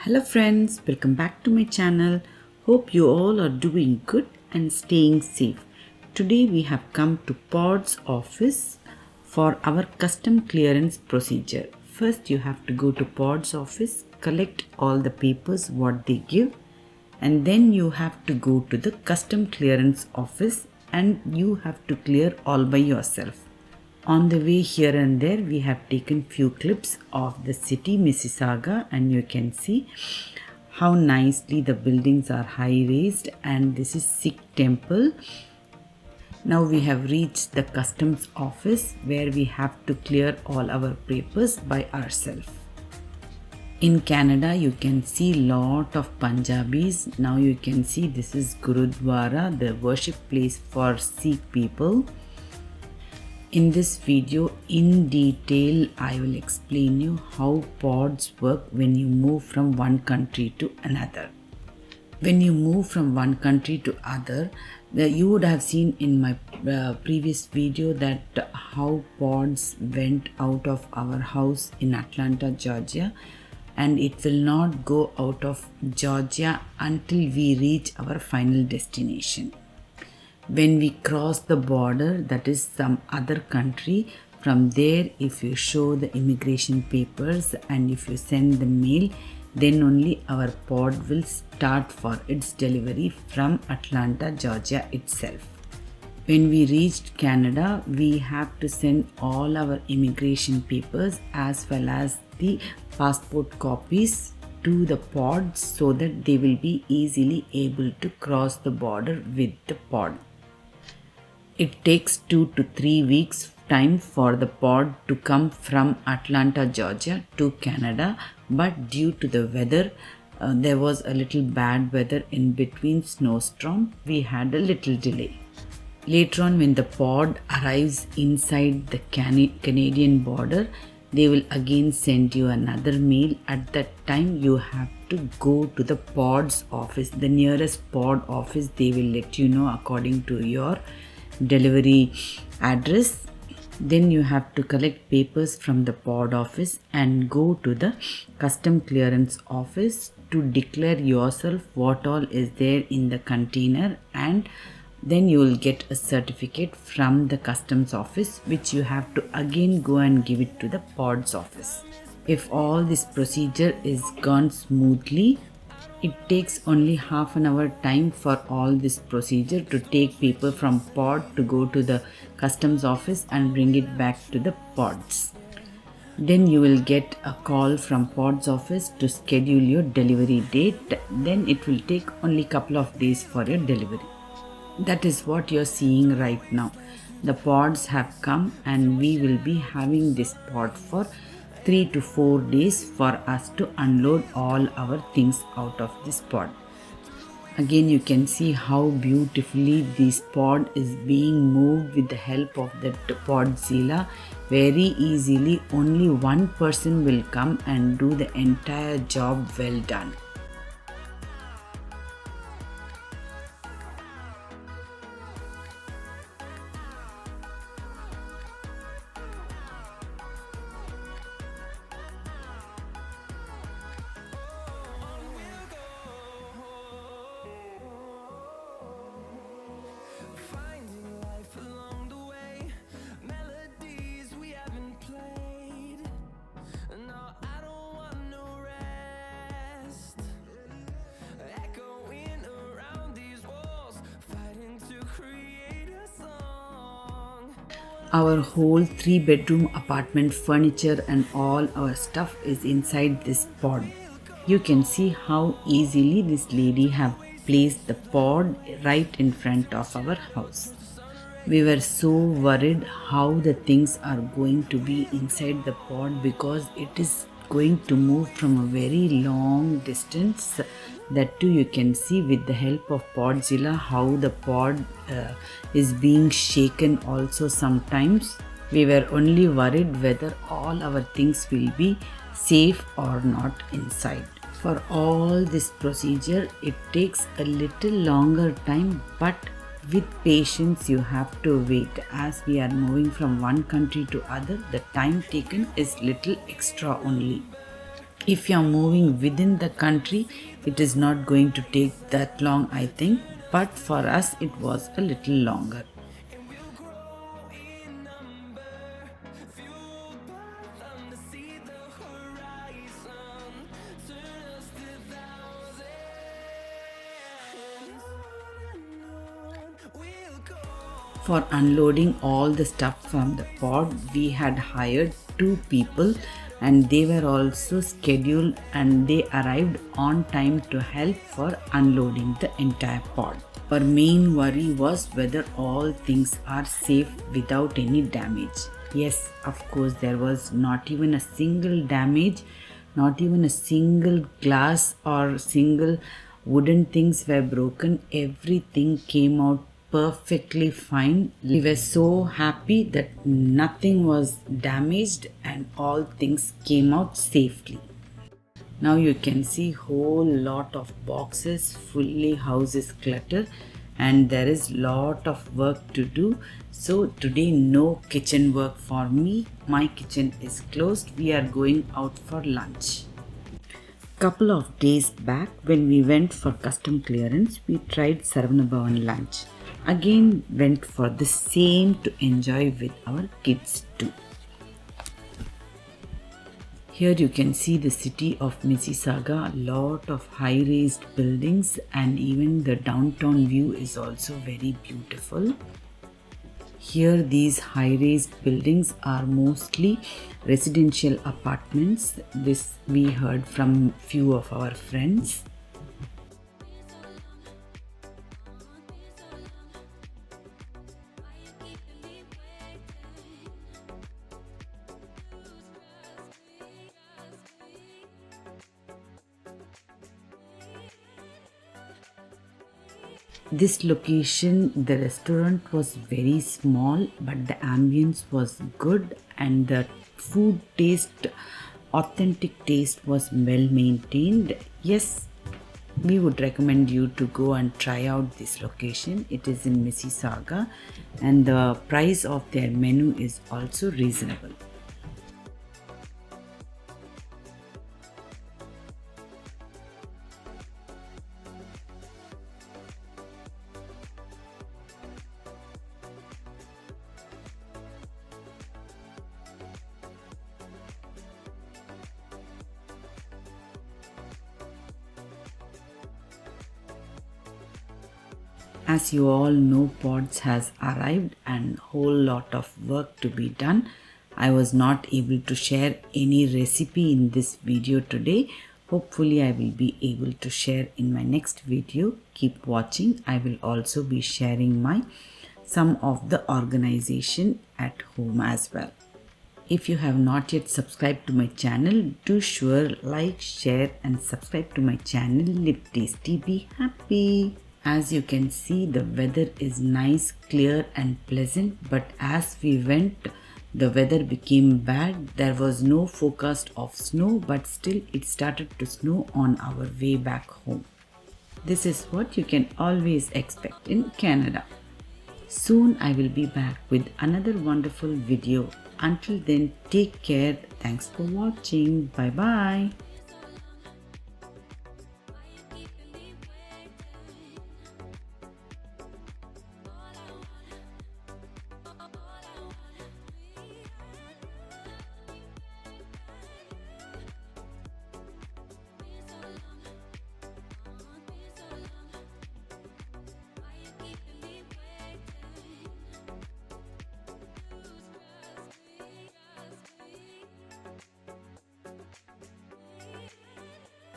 Hello friends, welcome back to my channel. Hope you all are doing good and staying safe. Today we have come to POD's office for our custom clearance procedure. First you have to go to POD's office, collect all the papers what they give, and then you have to go to the custom clearance office and you have to clear all by yourself. On the way here and there, we have taken few clips of the city Mississauga, and you can see how nicely the buildings are high raised, and this is Sikh temple. Now we have reached the customs office where we have to clear all our papers by ourselves. In Canada, you can see lot of Punjabis. Now you can see this is Gurudwara, the worship place for Sikh people. In this video, in detail, I will explain you how PODs work when you move from one country to another. When you move from one country to other, you would have seen in my previous video that how PODs went out of our house in Atlanta, Georgia, and it will not go out of Georgia until we reach our final destination. When we cross the border, that is some other country, from there if you show the immigration papers and if you send the mail, then only our POD will start for its delivery from Atlanta, Georgia itself. When we reached Canada, we have to send all our immigration papers as well as the passport copies to the POD so that they will be easily able to cross the border with the POD. It takes 2 to 3 weeks time for the POD to come from Atlanta, Georgia to Canada, but due to the weather, there was a little bad weather in between snowstorm. We had a little delay. Later on, when the POD arrives inside the Canadian border, they will again send you another mail. At that time, you have to go to the POD's office. The nearest POD office, they will let you know according to your delivery address. Then you have to collect papers from the POD office and go to the custom clearance office to declare yourself what all is there in the container, and then you will get a certificate from the customs office which you have to again go and give it to the POD's office. If all this procedure is gone smoothly, it takes only half an hour time for all this procedure to take paper from POD to go to the customs office and bring it back to the PODs. Then you will get a call from POD's office to schedule your delivery date. Then it will take only couple of days for your delivery. That is what you're seeing right now. The PODs have come and we will be having this POD for 3 to 4 days for us to unload all our things out of this POD. Again, you can see how beautifully this POD is being moved with the help of the Podzilla. Very easily, only one person will come and do the entire job well done. Our whole 3-bedroom apartment furniture and all our stuff is inside this POD. You can see how easily this lady have placed the POD right in front of our house. We were so worried how the things are going to be inside the POD because it is going to move from a very long distance. That too you can see with the help of Podzilla how the POD is being shaken also sometimes. We were only worried whether all our things will be safe or not inside. For all this procedure, it takes a little longer time, but with patience you have to wait. As we are moving from one country to other, the time taken is little extra only. If you're moving within the country, it is not going to take that long, I think, but for us it was a little longer. For unloading all the stuff from the pod, we had hired 2 people and they were also scheduled and they arrived on time to help for unloading the entire pod. Our main worry was whether all things are safe without any damage. Yes, of course, there was not even a single damage, not even a single glass or single wooden things were broken. Everything came out perfectly fine. We were so happy that nothing was damaged and all things came out safely. Now you can see whole lot of boxes, fully house is clutter and there is lot of work to do. So today no kitchen work for me. My kitchen is closed. We are going out for lunch. Couple of days back when we went for custom clearance, we tried Saravana lunch. Again went for the same to enjoy with our kids too. Here you can see the city of Mississauga, a lot of high-raised buildings and even the downtown view is also very beautiful. Here these high-raised buildings are mostly residential apartments. This we heard from few of our friends. This location, the restaurant was very small, but the ambience was good and the food taste, authentic taste was well maintained. Yes, we would recommend you to go and try out this location. It is in Mississauga and the price of their menu is also reasonable. As you all know, pods has arrived and whole lot of work to be done. I was not able to share any recipe in this video today. Hopefully I will be able to share in my next video. Keep watching. I will also be sharing some of the organization at home as well. If you have not yet subscribed to my channel, do sure like, share and subscribe to my channel. Live Tasty, be happy. As you can see, the weather is nice, clear and pleasant, but as we went, the weather became bad. There was no forecast of snow, but still it started to snow on our way back home. This is what you can always expect in Canada. Soon I will be back with another wonderful video. Until then, take care. Thanks for watching. Bye bye.